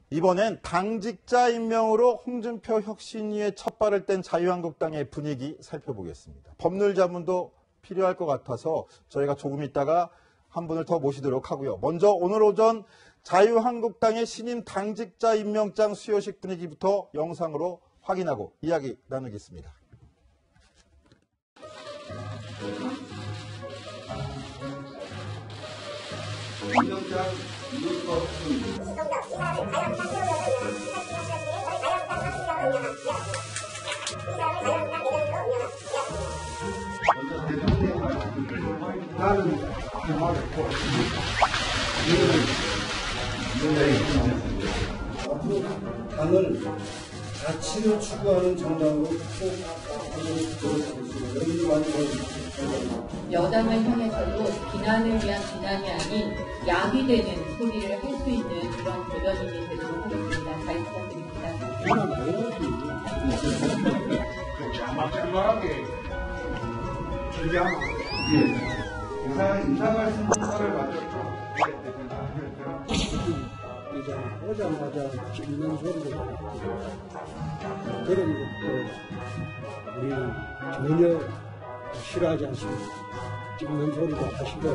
이번엔 당직자 임명으로 홍준표 혁신위에 첫 발을 뗀 자유한국당의 분위기 살펴보겠습니다. 법률 자문도 필요할 것 같아서 저희가 조금 있다가 한 분을 더 모시도록 하고요. 먼저 오늘 오전 자유한국당의 신임 당직자 임명장 수여식 분위기부터 영상으로 확인하고 이야기 나누겠습니다. 임명장 유석춘 나는 말했고 당을 가치를 추구하는 정당으로 여당을 향해서도 비난을 위한 비난이 아닌 약이 되는 소리를 할 수 있는 그런 대변인이 되도록 하겠습니다. 잘 부탁드립니다. 아마추어하게 준비하고 인사 말씀을 마쳤죠. 이제 오자마자 찍는 소리도 있고 그런 것도 우리는 전혀 싫어하지 않습니다. 찍는 소리도 하시고.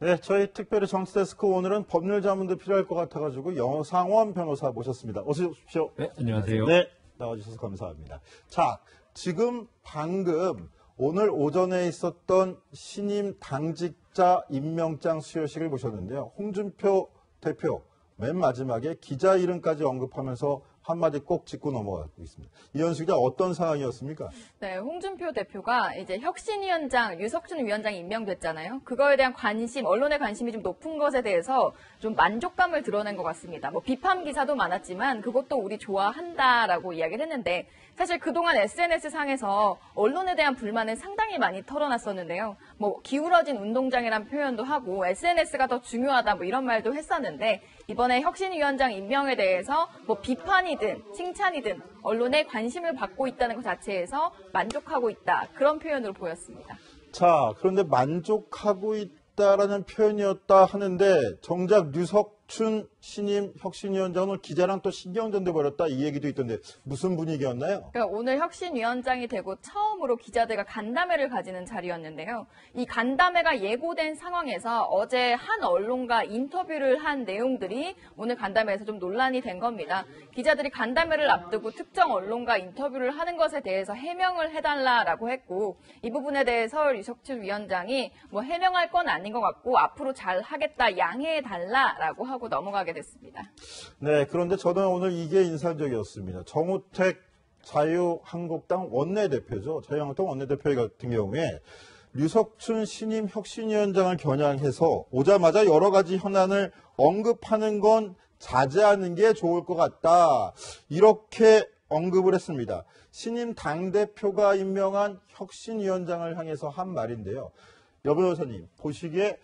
네, 저희 특별히 정치데스크 오늘은 법률 자문도 필요할 것 같아가지고 영상원 변호사 모셨습니다. 어서 오십시오. 네, 안녕하세요. 네, 나와주셔서 감사합니다. 자, 지금 방금 오늘 오전에 있었던 신임 당직자 임명장 수여식을 보셨는데요. 홍준표 대표 맨 마지막에 기자 이름까지 언급하면서 한마디 꼭 짚고 넘어가고 있습니다. 이현수 기자 어떤 상황이었습니까? 네, 홍준표 대표가 이제 혁신위원장, 유석춘 위원장이 임명됐잖아요. 그거에 대한 관심, 언론의 관심이 좀 높은 것에 대해서 좀 만족감을 드러낸 것 같습니다. 뭐 비판 기사도 많았지만 그것도 우리 좋아한다라고 이야기를 했는데 사실 그동안 SNS상에서 언론에 대한 불만을 상당히 많이 털어놨었는데요. 뭐 기울어진 운동장이란 표현도 하고 SNS가 더 중요하다 뭐 이런 말도 했었는데 이번에 혁신위원장 임명에 대해서 뭐 비판이든 칭찬이든 언론의 관심을 받고 있다는 것 자체에서 만족하고 있다. 그런 표현으로 보였습니다. 자, 그런데 만족하고 있다라는 표현이었다 하는데 정작 류석춘 신임 혁신위원장은 오늘 기자랑 또 신경전돼 버렸다 이 얘기도 있던데 무슨 분위기였나요? 그러니까 오늘 혁신위원장이 되고 처음으로 기자들과 간담회를 가지는 자리였는데요. 이 간담회가 예고된 상황에서 어제 한 언론과 인터뷰를 한 내용들이 오늘 간담회에서 좀 논란이 된 겁니다. 기자들이 간담회를 앞두고 특정 언론과 인터뷰를 하는 것에 대해서 해명을 해달라라고 했고 이 부분에 대해서 류석춘 위원장이 뭐 해명할 건 아닌 것 같고 앞으로 잘 하겠다 양해해달라라고 하고 넘어가게 됐습니다. 네, 그런데 저는 오늘 이게 인상적이었습니다. 정우택 자유한국당 원내대표죠. 자유한국당 원내대표 같은 경우에 류석춘 신임 혁신위원장을 겨냥해서 오자마자 여러 가지 현안을 언급하는 건 자제하는 게 좋을 것 같다. 이렇게 언급을 했습니다. 신임 당대표가 임명한 혁신위원장을 향해서 한 말인데요. 여 변호사님, 보시기에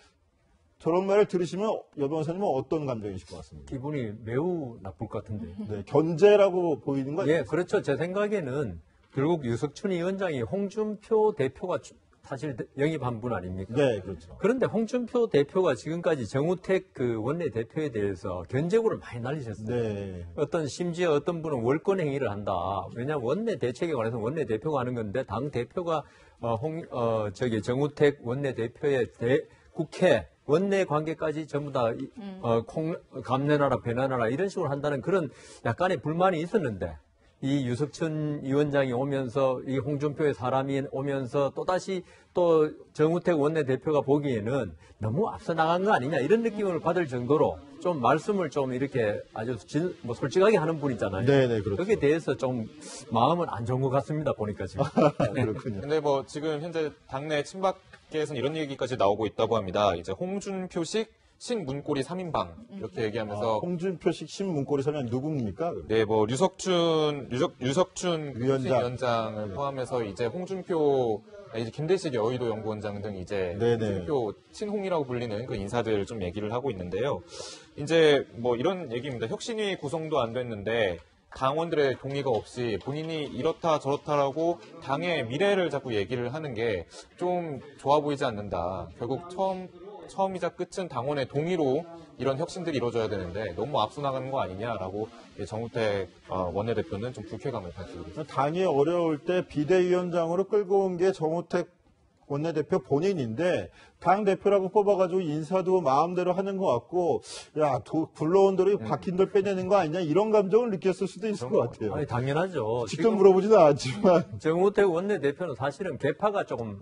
저런 말을 들으시면 여 변호사님은 어떤 감정이실 것 같습니까? 기분이 매우 나쁠 것 같은데. 네, 견제라고 보이는 거죠? 예, 그렇죠. 제 생각에는 결국 유석춘 위원장이 홍준표 대표가 사실 영입한 분 아닙니까? 네, 그렇죠. 그런데 홍준표 대표가 지금까지 정우택 그 원내대표에 대해서 견제구를 많이 날리셨어요. 네. 심지어 어떤 분은 월권 행위를 한다. 왜냐하면 원내 대책에 관해서 원내 대표가 하는 건데 당 대표가 정우택 원내대표의 국회 원내 관계까지 전부 다 감내나라 배나나라 이런 식으로 한다는 그런 약간의 불만이 있었는데 이 유석춘 위원장이 오면서 이 홍준표의 사람이 오면서 또다시 또 정우택 원내대표가 보기에는 너무 앞서 나간 거 아니냐 이런 느낌을 받을 정도로 좀 말씀을 좀 이렇게 아주 솔직하게 하는 분이잖아요. 네네, 그렇죠. 거기에 대해서 좀 마음은 안 좋은 것 같습니다. 보니까 지금. 그렇군요. 근데 뭐 지금 현재 당내 친박계에서는 이런 얘기까지 나오고 있다고 합니다. 이제 홍준표식 신문고리 3인방 이렇게 얘기하면서 홍준표식 신문고리 서면 누굽니까? 네, 뭐 유석춘 위원장. 을 포함해서 이제 홍준표 이제 김대식 여의도 연구원장 등 이제 네네. 홍준표 친홍이라고 불리는 그 인사들을 좀 얘기를 하고 있는데요. 이제 뭐 이런 얘기입니다. 혁신위 구성도 안 됐는데 당원들의 동의가 없이 본인이 이렇다 저렇다라고 당의 미래를 자꾸 얘기를 하는 게 좀 좋아 보이지 않는다. 결국 처음 처음이자 끝은 당원의 동의로 이런 혁신들이 이루어져야 되는데 너무 앞서 나가는 거 아니냐라고 정우택 원내대표는 좀 불쾌감을 밝히고 있습니다. 당이 어려울 때 비대위원장으로 끌고 온 게 정우택 원내대표 본인인데 당 대표라고 뽑아가지고 인사도 마음대로 하는 것 같고 야 굴러온 대로 박힌 돌 빼내는 거 아니냐 이런 감정을 느꼈을 수도 있을 것 같아요. 아니, 당연하죠. 직접 물어보지는 않았지만 정우택 원내대표는 사실은 개파가 조금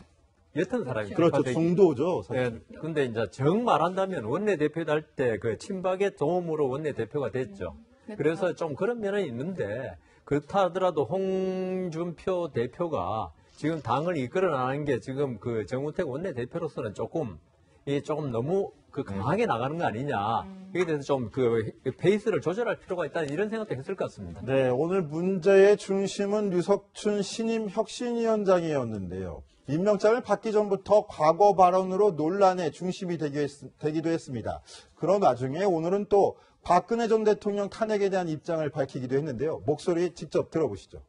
옅은 사람이죠. 그렇죠. 중도죠. 사실. 예, 근데 이제 정 말한다면 원내대표 할 때 그 친박의 도움으로 원내대표가 됐죠. 그래서 좀 그런 면은 있는데 그렇다 하더라도 홍준표 대표가 지금 당을 이끌어 나가는 게 지금 그 정우택 원내대표로서는 조금 너무 그 강하게 나가는 거 아니냐. 여기에 대해서 좀 그 페이스를 조절할 필요가 있다 이런 생각도 했을 것 같습니다. 네, 오늘 문제의 중심은 류석춘 신임 혁신위원장이었는데요. 임명장을 받기 전부터 과거 발언으로 논란의 중심이 되기도 했습니다. 그런 와중에 오늘은 또 박근혜 전 대통령 탄핵에 대한 입장을 밝히기도 했는데요. 목소리 직접 들어보시죠.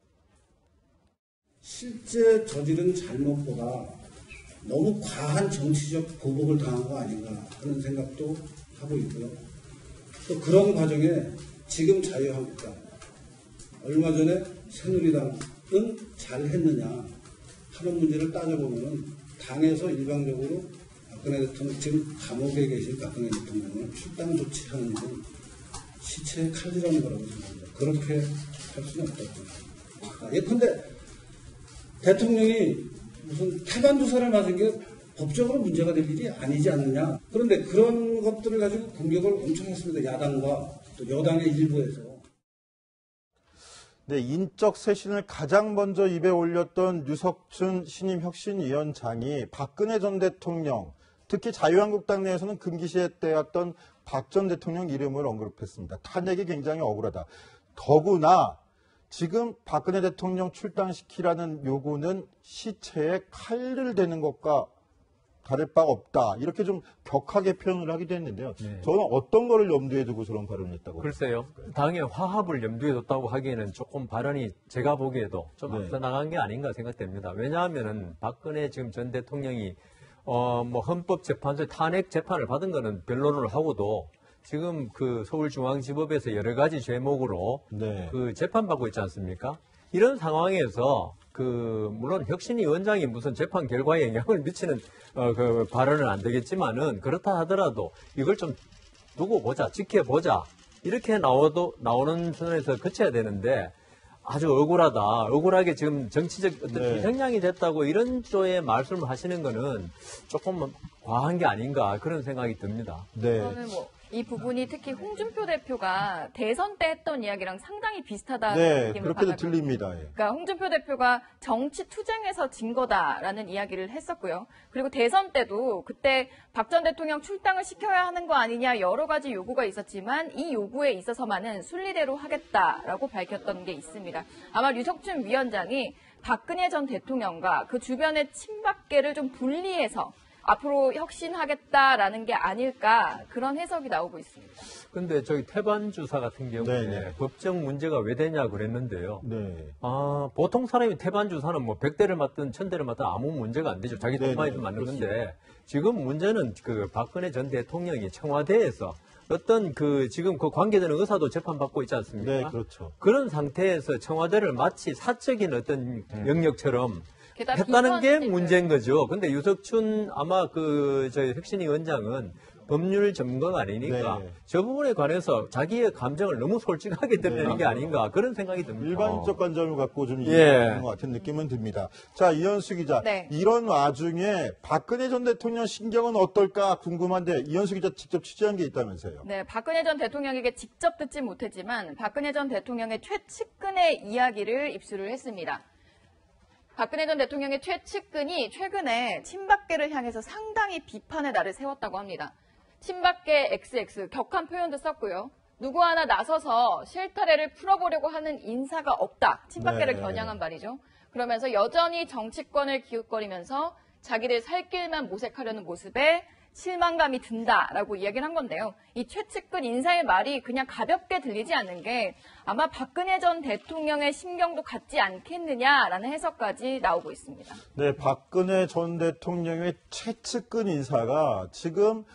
실제 저지른 잘못보다 너무 과한 정치적 보복을 당한 거 아닌가 하는 생각도 하고 있고요. 또 그런 과정에 지금 자유한국당, 얼마 전에 새누리당은 잘했느냐 하는 문제를 따져보면 당에서 일방적으로 박근혜 대통령, 지금 감옥에 계신 박근혜 대통령을 출당 조치하는 일은 시체의 칼질하는 거라고 생각합니다. 그렇게 할 수는 없다고 생각합니다. 예컨대 대통령이 무슨 태반 주사를 맞은 게 법적으로 문제가 될 일이 아니지 않느냐. 그런데 그런 것들을 가지고 공격을 엄청 했습니다. 야당과 또 여당의 일부에서. 네, 인적 쇄신을 가장 먼저 입에 올렸던 류석춘 신임 혁신위원장이 박근혜 전 대통령, 특히 자유한국당 내에서는 금기시에 떼었던 박 전 대통령 이름을 언급했습니다. 탄핵이 굉장히 억울하다. 더구나 지금 박근혜 대통령 출당시키라는 요구는 시체에 칼을 대는 것과 다를 바가 없다. 이렇게 좀 격하게 표현을 하기도 했는데요. 네. 저는 어떤 거를 염두에 두고 저런 발언을 했다고 글쎄요. 당의 화합을 염두에 뒀다고 하기에는 조금 발언이 제가 보기에도 좀 네. 앞서 나간 게 아닌가 생각됩니다. 왜냐하면은 박근혜 지금 전 대통령이 뭐 헌법재판소에 탄핵 재판을 받은 거는 변론을 하고도 지금 그 서울중앙지법에서 여러 가지 죄목으로 네. 그 재판받고 있지 않습니까? 이런 상황에서 물론 혁신위원장이 무슨 재판 결과에 영향을 미치는 그 발언은 안 되겠지만은 그렇다 하더라도 이걸 좀 두고 보자, 지켜보자 이렇게 나오는 선에서 그쳐야 되는데 아주 억울하게 지금 정치적 어떤 네. 비성량이 됐다고 이런 쪽의 말씀을 하시는 거는 조금 과한 게 아닌가 그런 생각이 듭니다. 네. 저는 이 부분이 특히 홍준표 대표가 대선 때 했던 이야기랑 상당히 비슷하다는 네, 느낌을 그렇게도 받았거든요. 들립니다. 예. 그러니까 홍준표 대표가 정치 투쟁에서 진 거다라는 이야기를 했었고요. 그리고 대선 때도 그때 박 전 대통령 출당을 시켜야 하는 거 아니냐 여러 가지 요구가 있었지만 이 요구에 있어서만은 순리대로 하겠다라고 밝혔던 게 있습니다. 아마 류석춘 위원장이 박근혜 전 대통령과 그 주변의 친박계를 좀 분리해서 앞으로 혁신하겠다라는 게 아닐까 그런 해석이 나오고 있습니다. 근데 저기 태반 주사 같은 경우에 네네. 법적 문제가 왜 되냐 그랬는데요. 네. 보통 사람이 태반 주사는 뭐 100대를 맞든 1000대를 맞든 아무 문제가 안 되죠. 자기 네네, 돈만이든 맞는 건데 지금 문제는 그 박근혜 전 대통령이 청와대에서 어떤 지금 그 관계되는 의사도 재판받고 있지 않습니까? 네, 그렇죠. 그런 상태에서 청와대를 마치 사적인 어떤 영역처럼 게다가 했다는 게 비서실을 문제인 거죠. 근데 유석춘 아마 저희 혁신위원장은 법률 전문가가 아니니까 네. 저 부분에 관해서 자기의 감정을 너무 솔직하게 드러내는 게 아닌가 그런 생각이 듭니다. 일반적 관점을 갖고 좀 예. 이해하는 것 같은 느낌은 듭니다. 자, 이현수 기자. 네. 이런 와중에 박근혜 전 대통령 신경은 어떨까 궁금한데 이현수 기자 직접 취재한 게 있다면서요. 네, 박근혜 전 대통령에게 직접 듣지 못했지만 박근혜 전 대통령의 최측근의 이야기를 입수를 했습니다. 박근혜 전 대통령의 최측근이 최근에 친박계를 향해서 상당히 비판의 날을 세웠다고 합니다. 친박계 XX 격한 표현도 썼고요. 누구 하나 나서서 실타래를 풀어보려고 하는 인사가 없다. 친박계를 네. 겨냥한 말이죠. 그러면서 여전히 정치권을 기웃거리면서 자기들 살 길만 모색하려는 모습에 실망감이 든다라고 이야기를 한 건데요. 이 최측근 인사의 말이 그냥 가볍게 들리지 않는 게 아마 박근혜 전 대통령의 심경도 같지 않겠느냐라는 해석까지 나오고 있습니다. 네, 박근혜 전 대통령의 최측근 인사가 지금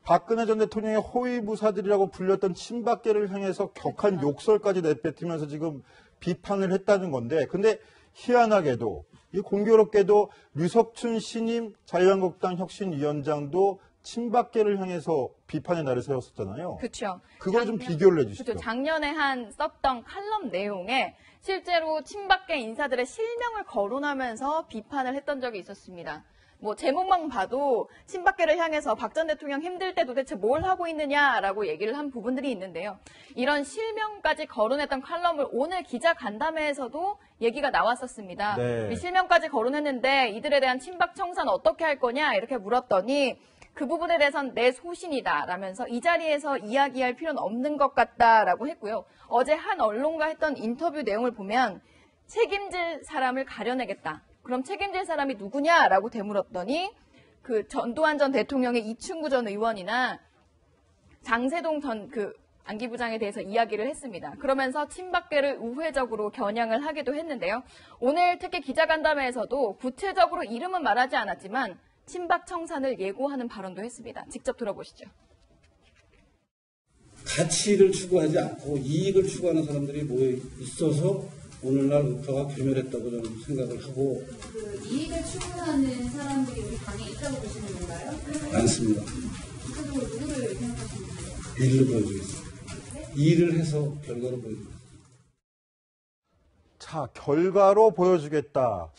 박근혜 전 대통령의 호위무사들이라고 불렸던 친박계를 향해서 격한 욕설까지 내뱉으면서 지금 비판을 했다는 건데, 근데 희한하게도 이 공교롭게도 류석춘 신임 자유한국당 혁신위원장도 친박계를 향해서 비판의 날을 세웠었잖아요. 그렇죠. 그걸 좀 비교를 해주시죠. 그렇죠. 작년에 썼던 칼럼 내용에 실제로 친박계 인사들의 실명을 거론하면서 비판을 했던 적이 있었습니다. 뭐 제목만 봐도 친박계를 향해서 박 전 대통령 힘들 때 도대체 뭘 하고 있느냐라고 얘기를 한 부분들이 있는데요. 이런 실명까지 거론했던 칼럼을 오늘 기자 간담회에서도 얘기가 나왔었습니다. 네. 이 실명까지 거론했는데 이들에 대한 친박 청사는 어떻게 할 거냐 이렇게 물었더니 그 부분에 대해서는 내 소신이다 라면서 이 자리에서 이야기할 필요는 없는 것 같다라고 했고요. 어제 한 언론과 했던 인터뷰 내용을 보면 책임질 사람을 가려내겠다. 그럼 책임질 사람이 누구냐라고 되물었더니 그 전두환 전 대통령의 이충구 전 의원이나 장세동 전 안기부장에 대해서 이야기를 했습니다. 그러면서 친박계를 우회적으로 겨냥을 하기도 했는데요. 오늘 특히 기자간담회에서도 구체적으로 이름은 말하지 않았지만 친박 청산을 예고하는 발언도 했습니다. 직접 들어보시죠. 가치를 추구하지 않고 이익을 추구하는 사람들이 모여 있어서 오늘날 의파가 괴멸했다고 저는 생각을 하고. 그 이익을 추구하는 사람들이 우리 당에 있다고 보시는 건가요? 많습니다. 구체적으로 누구를 생각하시는 거예요? 일을 보여주겠습니다. 일을 해서 결과로 보여주겠습니다. 자, 결과로 보여주겠다.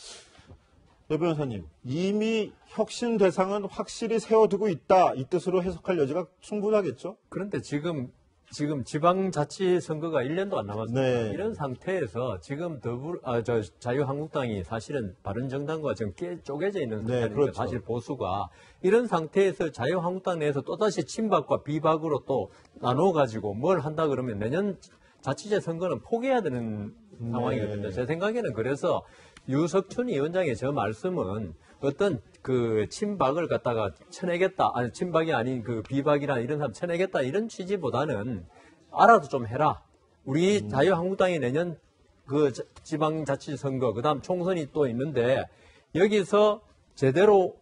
여 변호사님, 이미 혁신 대상은 확실히 세워두고 있다. 이 뜻으로 해석할 여지가 충분하겠죠? 그런데 지금 지방자치 선거가 1년도 안 남았습니다. 네. 이런 상태에서 지금 자유한국당이 사실은 바른정당과 지금 쪼개져 있는 네, 상태인데 그렇죠. 사실 보수가 이런 상태에서 자유한국당 내에서 또다시 친박과 비박으로 또 나눠가지고 뭘 한다 그러면 내년 자치제 선거는 포기해야 되는 상황이거든요. 제 생각에는 그래서 유석춘 위원장의 저 말씀은 어떤 그 친박을 갖다가 쳐내겠다, 아니 친박이 아닌 그 비박이나 이런 사람 쳐내겠다 이런 취지보다는 알아도 좀 해라. 우리 자유한국당이 내년 그 지방자치선거, 그다음 총선이 또 있는데 여기서 제대로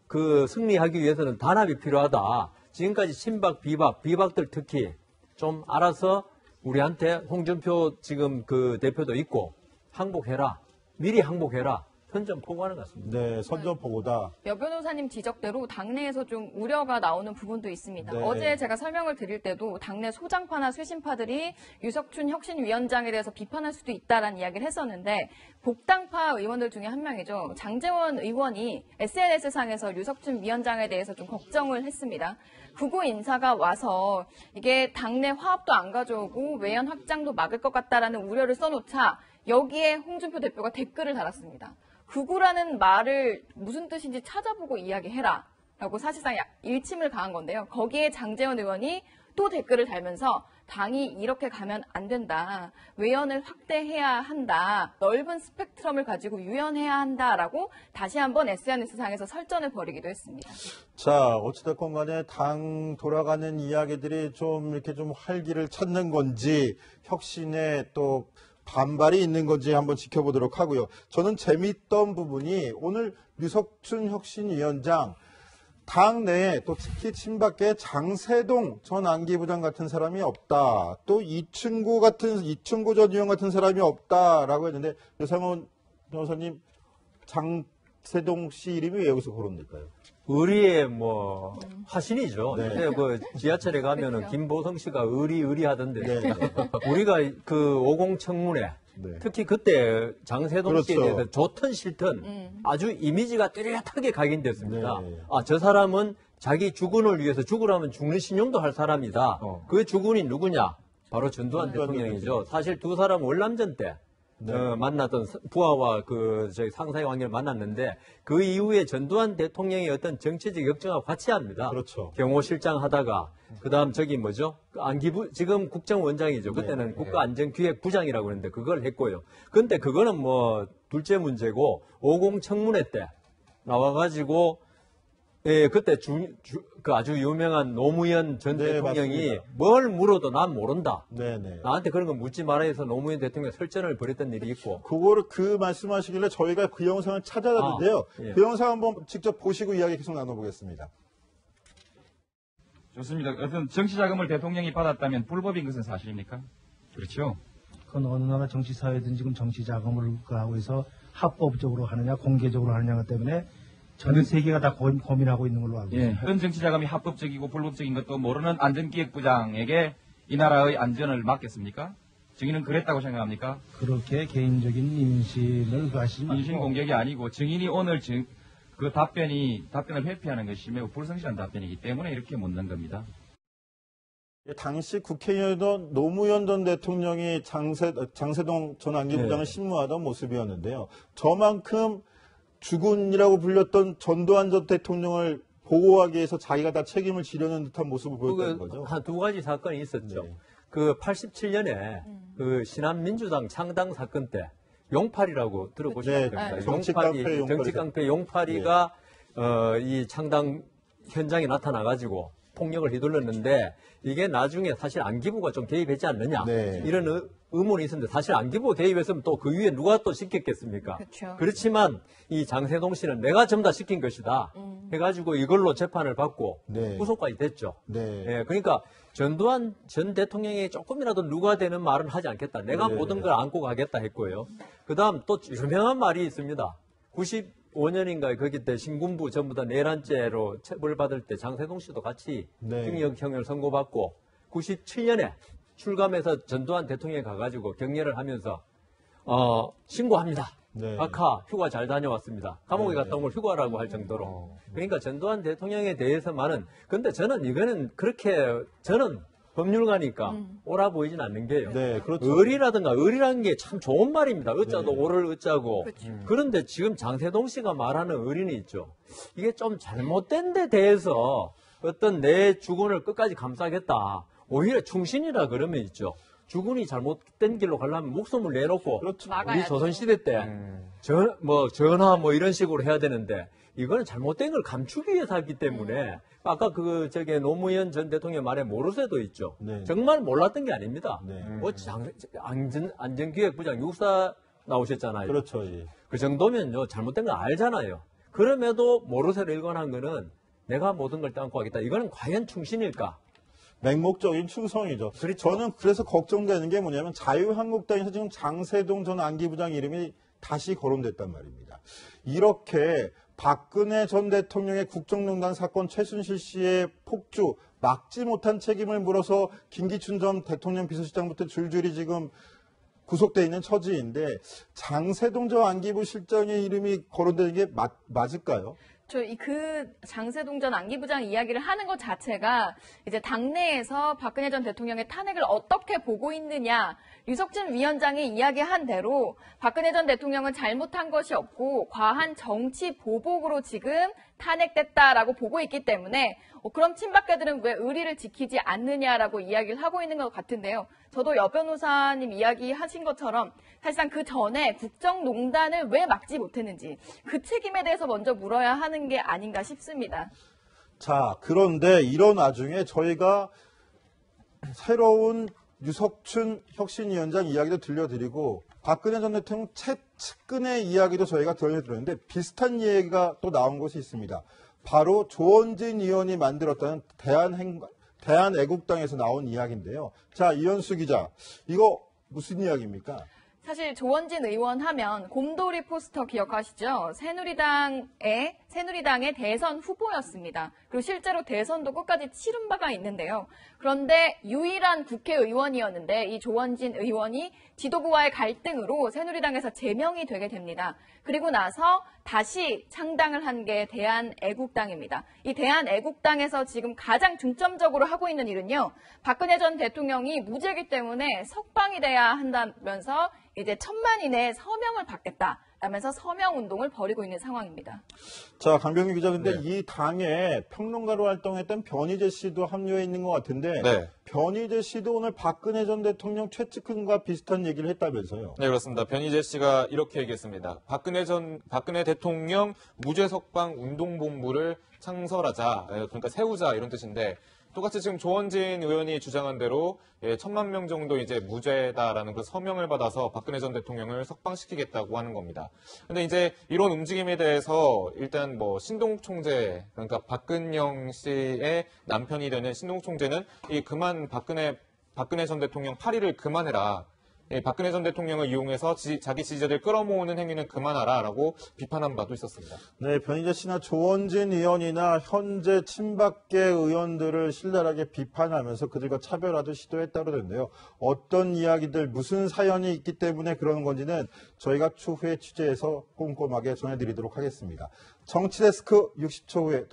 그 승리하기 위해서는 단합이 필요하다. 지금까지 친박, 비박들 특히 좀 알아서 우리한테 홍준표 지금 그 대표도 있고 항복해라. 미리 항복해라. 선전포고하는 것 같습니다. 네, 선전포고다. 여 변호사님 지적대로 당내에서 좀 우려가 나오는 부분도 있습니다. 네. 어제 제가 설명을 드릴 때도 당내 소장파나 쇄신파들이 유석춘 혁신위원장에 대해서 비판할 수도 있다라는 이야기를 했었는데 복당파 의원들 중에 한 명이죠. 장제원 의원이 SNS상에서 유석춘 위원장에 대해서 좀 걱정을 했습니다. 극우 인사가 와서 이게 당내 화합도 안 가져오고 외연 확장도 막을 것 같다라는 우려를 써놓자 여기에 홍준표 대표가 댓글을 달았습니다. 극우라는 말을 무슨 뜻인지 찾아보고 이야기해라 라고 사실상 일침을 가한 건데요. 거기에 장제원 의원이 또 댓글을 달면서 당이 이렇게 가면 안 된다. 외연을 확대해야 한다. 넓은 스펙트럼을 가지고 유연해야 한다라고 다시 한번 SNS상에서 설전을 벌이기도 했습니다. 자, 어찌됐건 간에 당 돌아가는 이야기들이 좀 이렇게 좀 활기를 찾는 건지 혁신에 또 반발이 있는 건지 한번 지켜보도록 하고요. 저는 재미있던 부분이 오늘 류석춘 혁신위원장 당 내에 또 특히 친박계 장세동 전 안기부장 같은 사람이 없다. 또 이충구 전 의원 같은 사람이 없다라고 했는데 유상훈 변호사님 장세동 씨 이름이 왜 여기서 거론될까요? 의리의 뭐 화신이죠. 네. 근데 그 지하철에 가면은 그렇죠. 김보성 씨가 의리하던데. 네. 우리가 그 50 청문회 네. 특히 그때 장세동 씨에 그렇죠. 대해서 좋든 싫든 아주 이미지가 뚜렷하게 각인됐습니다. 네. 아, 저 사람은 자기 주군을 위해서 죽으라면 죽는 신용도 할 사람이다. 그 주군이 누구냐? 바로 전두환 대통령이죠. 사실 두 사람 월남전 때 네. 만났던 부하와 그 저희 상사의 관계를 만났는데 그 이후에 전두환 대통령의 어떤 정치적 역정하고 같이 합니다. 그렇죠. 경호실장 하다가 그다음 저기 뭐죠? 지금 국정원장이죠. 그때는 네. 국가안전기획부장이라고 그랬는데 그걸 했고요. 근데 그거는 뭐 둘째 문제고 50 청문회 때 나와가지고 예, 그때 그 아주 유명한 노무현 전 네, 대통령이 맞습니다. 뭘 물어도 난 모른다. 네네. 나한테 그런 거 묻지 말아 해서 노무현 대통령이 설전을 벌였던 일이 있고. 그거를 그 말씀하시길래 저희가 그 영상을 찾아놨는데요. 아, 예. 그 영상 한번 직접 보시고 이야기 계속 나눠보겠습니다. 좋습니다. 어떤 정치 자금을 대통령이 받았다면 불법인 것은 사실입니까? 그렇죠. 그건 어느 나라 정치 사회든 지금 정치 자금을 하고 해서 합법적으로 하느냐 공개적으로 하느냐 때문에 전 세계가 다 고민하고 있는 걸로 알고 예. 있습니다. 어떤 정치 자금이 합법적이고 불법적인 것도 모르는 안전기획부장에게 이 나라의 안전을 맡겼습니까? 증인은 그랬다고 생각합니까? 그렇게 개인적인 인신을 가신 인신 공격이 아니고 증인이 오늘 그 답변을 회피하는 것이 매우 불성실한 답변이기 때문에 이렇게 묻는 겁니다. 당시 국회의원이던 노무현 전 대통령이 장세동 전 안기부장을 네. 신무하던 모습이었는데요. 저만큼 주군이라고 불렸던 전두환 전 대통령을 보호하기 위해서 자기가 다 책임을 지려는 듯한 모습을 보였다는 거죠. 한 두 가지 사건이 있었죠. 네. 그 87년에 그 신한민주당 창당 사건 때 용팔이라고 들어보셨을 네, 겁니다. 정치 깡패 용팔이. 정치 깡패 용팔이가 이 창당 현장에 나타나가지고 폭력을 휘둘렀는데 이게 나중에 사실 안기부가 좀 개입했지 않느냐 네. 이런 의문이 있었는데 사실 안기부 개입했으면 또 그 위에 누가 또 시켰겠습니까? 그렇죠. 그렇지만 이 장세동 씨는 내가 전부 다 시킨 것이다 해가지고 이걸로 재판을 받고 네. 구속까지 됐죠. 네. 예, 그러니까 전두환 전 대통령이 조금이라도 누가 되는 말은 하지 않겠다. 내가 네. 모든 걸 안고 가겠다 했고요. 그다음 또 유명한 말이 있습니다. 95년인가 거기 때 신군부 전부 다 내란죄로 처벌받을 때 장세동 씨도 같이 네. 징역형을 선고받고 97년에 출감해서 전두환 대통령이 가가지고 격려를 하면서 신고합니다. 네. 아카 휴가 잘 다녀왔습니다. 감옥에 네. 갔다 온 걸 휴가라고 할 정도로. 그러니까 전두환 대통령에 대해서만은 근데 저는 이거는 그렇게 저는 법률가니까 옳아 보이진 않는 게요. 네, 그렇죠. 의리라는 게 참 좋은 말입니다. 어짜도 네. 옳을 어짜고. 그렇죠. 그런데 지금 장세동 씨가 말하는 의리는 있죠. 이게 좀 잘못된 데 대해서 어떤 내 주군을 끝까지 감싸겠다. 오히려 충신이라 그러면 있죠. 주군이 잘못된 길로 가려면 목숨을 내놓고 그렇죠. 우리 막아야죠. 조선시대 때 전화 이런 식으로 해야 되는데 이거는 잘못된 걸 감추기 위해서 했기 때문에 아까 노무현 전 대통령 말에 모르쇠도 있죠. 네. 정말 몰랐던 게 아닙니다. 네. 안전기획부장 육사 나오셨잖아요. 그렇죠. 예. 그 정도면요 잘못된 거 알잖아요. 그럼에도 모르쇠를 일관한 거는 내가 모든 걸 떠안고 하겠다. 이거는 과연 충신일까? 맹목적인 충성이죠. 그렇죠. 저는 그래서 걱정되는 게 뭐냐면 자유한국당에서 지금 장세동 전 안기부장 이름이 다시 거론됐단 말입니다. 이렇게 박근혜 전 대통령의 국정농단 사건 최순실 씨의 폭주 막지 못한 책임을 물어서 김기춘 전 대통령 비서실장부터 줄줄이 지금 구속돼 있는 처지인데 장세동 전 안기부 실장의 이름이 거론되는 게 맞을까요? 그 장세동 전 안기부장 이야기를 하는 것 자체가 이제 당내에서 박근혜 전 대통령의 탄핵을 어떻게 보고 있느냐, 류석준 위원장이 이야기한 대로 박근혜 전 대통령은 잘못한 것이 없고 과한 정치 보복으로 지금 탄핵됐다라고 보고 있기 때문에 그럼 친박계들은 왜 의리를 지키지 않느냐라고 이야기를 하고 있는 것 같은데요. 저도 여 변호사님 이야기하신 것처럼 사실상 그 전에 국정농단을 왜 막지 못했는지 그 책임에 대해서 먼저 물어야 하는 게 아닌가 싶습니다. 자, 그런데 이런 와중에 저희가 새로운 유석춘 혁신위원장 이야기도 들려드리고 박근혜 전 대통령 측근의 이야기도 저희가 들려드렸는데 비슷한 얘기가 또 나온 것이 있습니다. 바로 조원진 의원이 만들었다는 대한애국당에서 나온 이야기인데요. 자, 이현수 기자, 이거 무슨 이야기입니까? 사실 조원진 의원 하면 곰돌이 포스터 기억하시죠? 새누리당의 대선 후보였습니다. 그리고 실제로 대선도 끝까지 치른 바가 있는데요. 그런데 유일한 국회의원이었는데 이 조원진 의원이 지도부와의 갈등으로 새누리당에서 제명이 되게 됩니다. 그리고 나서 다시 창당을 한 게 대한애국당입니다. 이 대한애국당에서 지금 가장 중점적으로 하고 있는 일은요. 박근혜 전 대통령이 무죄이기 때문에 석방이 돼야 한다면서 이제 1,000만 이내에 서명을 받겠다 라면서 서명 운동을 벌이고 있는 상황입니다. 자, 강병규 기자, 근데 네. 이 당에 평론가로 활동했던 변희재 씨도 합류해 있는 것 같은데 네. 변희재 씨도 오늘 박근혜 전 대통령 최측근과 비슷한 얘기를 했다면서요. 네, 그렇습니다. 변희재 씨가 이렇게 얘기했습니다. 박근혜 대통령 무죄 석방 운동본부를 창설하자, 그러니까 세우자 이런 뜻인데 똑같이 지금 조원진 의원이 주장한 대로 1,000만 명 정도 이제 무죄다라는 그 서명을 받아서 박근혜 전 대통령을 석방시키겠다고 하는 겁니다. 근데 이제 이런 움직임에 대해서 일단 뭐 신동욱 총재, 그러니까 박근영 씨의 남편이 되는 신동욱 총재는 박근혜 전 대통령 파리를 그만해라. 박근혜 전 대통령을 이용해서 자기 지지자들 끌어모으는 행위는 그만하라라고 비판한 바도 있었습니다. 네, 변희재 씨나 조원진 의원이나 현재 친박계 의원들을 신랄하게 비판하면서 그들과 차별화도 시도했다고 하는데요. 어떤 이야기들, 무슨 사연이 있기 때문에 그러는 건지는 저희가 추후에 취재해서 꼼꼼하게 전해드리도록 하겠습니다. 정치데스크 60초 후에